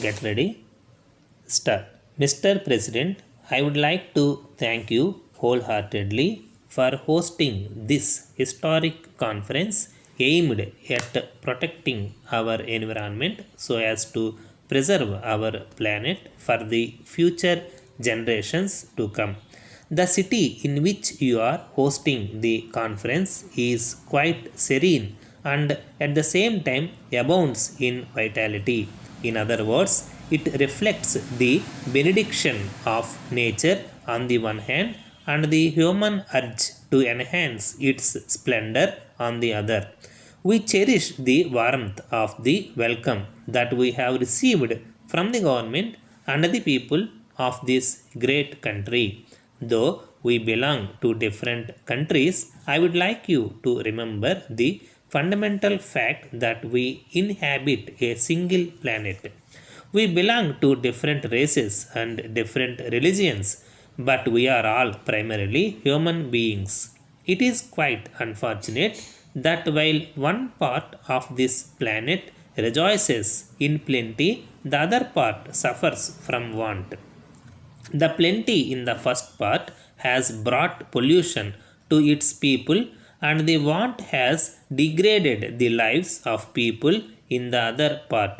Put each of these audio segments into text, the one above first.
Get ready. Start. Mr. President, I would like to thank you wholeheartedly for hosting this historic conference aimed at protecting our environment so as to preserve our planet for the future generations to come. The city in which you are hosting the conference is quite serene and at the same time abounds in vitality. In other words, it reflects the benediction of nature on the one hand and the human urge to enhance its splendor on the other. We cherish the warmth of the welcome that we have received from the government and the people of this great country. Though we belong to different countries, I would like you to remember the fundamental fact that we inhabit a single planet. We belong to different races and different religions, but we are all primarily human beings. It is quite unfortunate that while one part of this planet rejoices in plenty, the other part suffers from want. The plenty in the first part has brought pollution to its people, and the want has degraded the lives of people in the other part.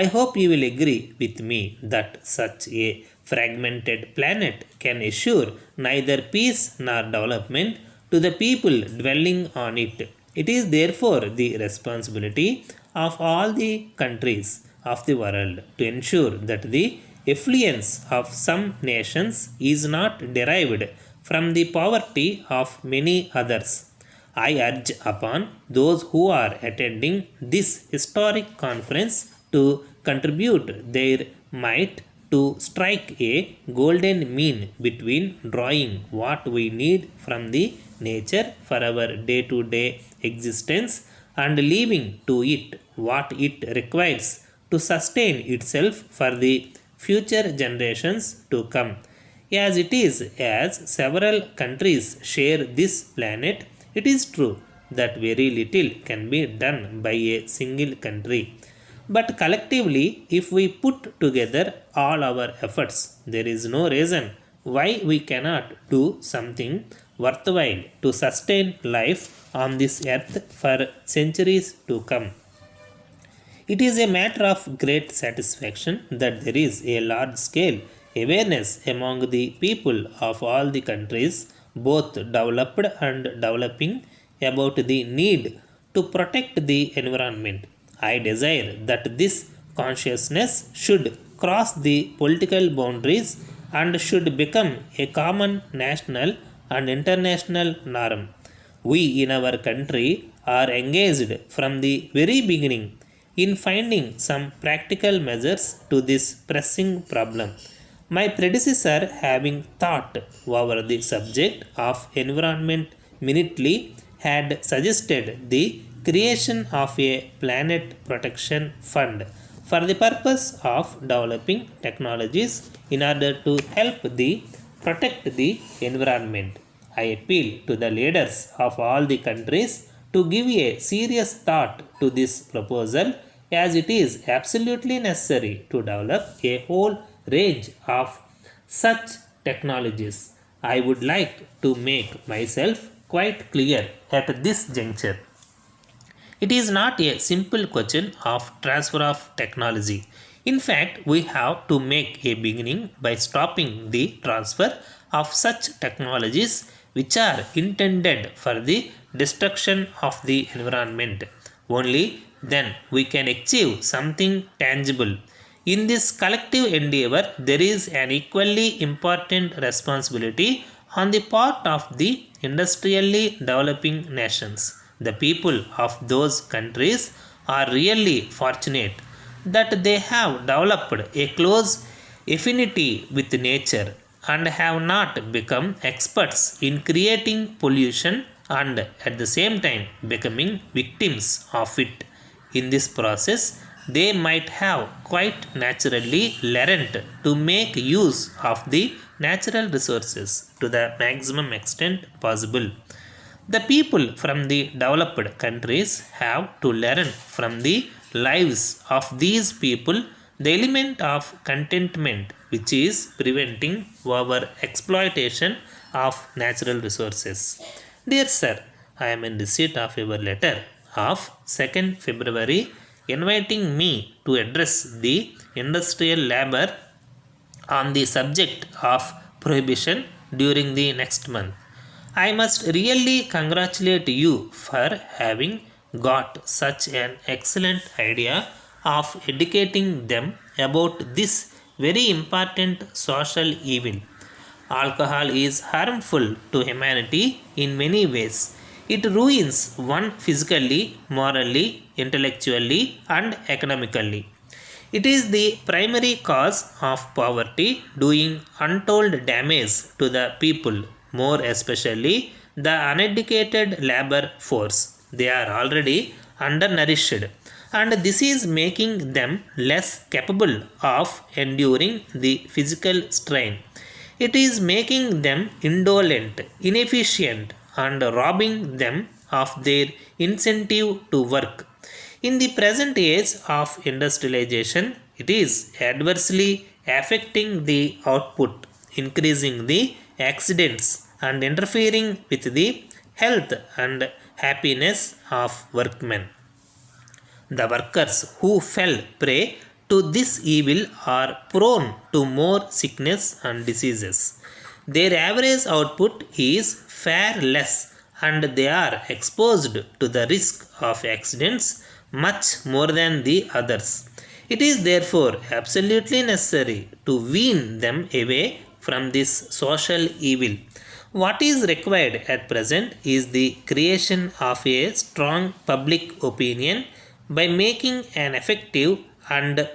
I hope you will agree with me that such a fragmented planet can assure neither peace nor development to the people dwelling on it. It is therefore the responsibility of all the countries of the world to ensure that the affluence of some nations is not derived from the poverty of many others. I urge upon those who are attending this historic conference to contribute their might to strike a golden mean between drawing what we need from the nature for our day to day existence and leaving to it what it requires to sustain itself for the future generations to come. As it is, as several countries share this planet, it is true that very little can be done by a single country. But collectively, if we put together all our efforts, there is no reason why we cannot do something worthwhile to sustain life on this earth for centuries to come. It is a matter of great satisfaction that there is a large scale awareness among the people of all the countries, both developed and developing, about the need to protect the environment. I desire that this consciousness should cross the political boundaries and should become a common national and international norm. We in our country are engaged from the very beginning in finding some practical measures to this pressing problem. My predecessor, having thought over the subject of environment minutely, had suggested the creation of a planet protection fund for the purpose of developing technologies in order to help the protect the environment. I appeal to the leaders of all the countries to give a serious thought to this proposal, as it is absolutely necessary to develop a whole range of such technologies. I would like to make myself quite clear at this juncture. It is not a simple question of transfer of technology. In fact, we have to make a beginning by stopping the transfer of such technologies which are intended for the destruction of the environment. Only then we can achieve something tangible. In this collective endeavor, there is an equally important responsibility on the part of the industrially developing nations. The people of those countries are really fortunate that they have developed a close affinity with nature and have not become experts in creating pollution and at the same time becoming victims of it. In this process, they might have quite naturally learned to make use of the natural resources to the maximum extent possible. The people from the developed countries have to learn from the lives of these people the element of contentment which is preventing over exploitation of natural resources. Dear sir, I am in receipt of your letter of 2nd February inviting me to address the industrial labor on the subject of prohibition during the next month. I must really congratulate you for having got such an excellent idea of educating them about this very important social evil. Alcohol is harmful to humanity in many ways. It ruins one physically, morally, intellectually, and economically. It is the primary cause of poverty, doing untold damage to the people, more especially the uneducated labor force. They are already undernourished, and this is making them less capable of enduring the physical strain. It is making them indolent, inefficient, and robbing them of their incentive to work. In the present age of industrialization, it is adversely affecting the output, increasing the accidents, and interfering with the health and happiness of workmen. The workers who fell prey to this evil are prone to more sickness and diseases. Their average output is far less, and they are exposed to the risk of accidents much more than the others. It is therefore absolutely necessary to wean them away from this social evil. What is required at present is the creation of a strong public opinion by making an effective, and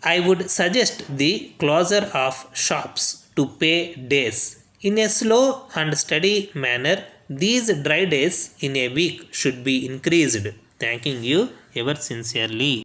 I would suggest the closure of shops to pay days. In a slow and steady manner, these dry days in a week should be increased. Thanking you ever sincerely.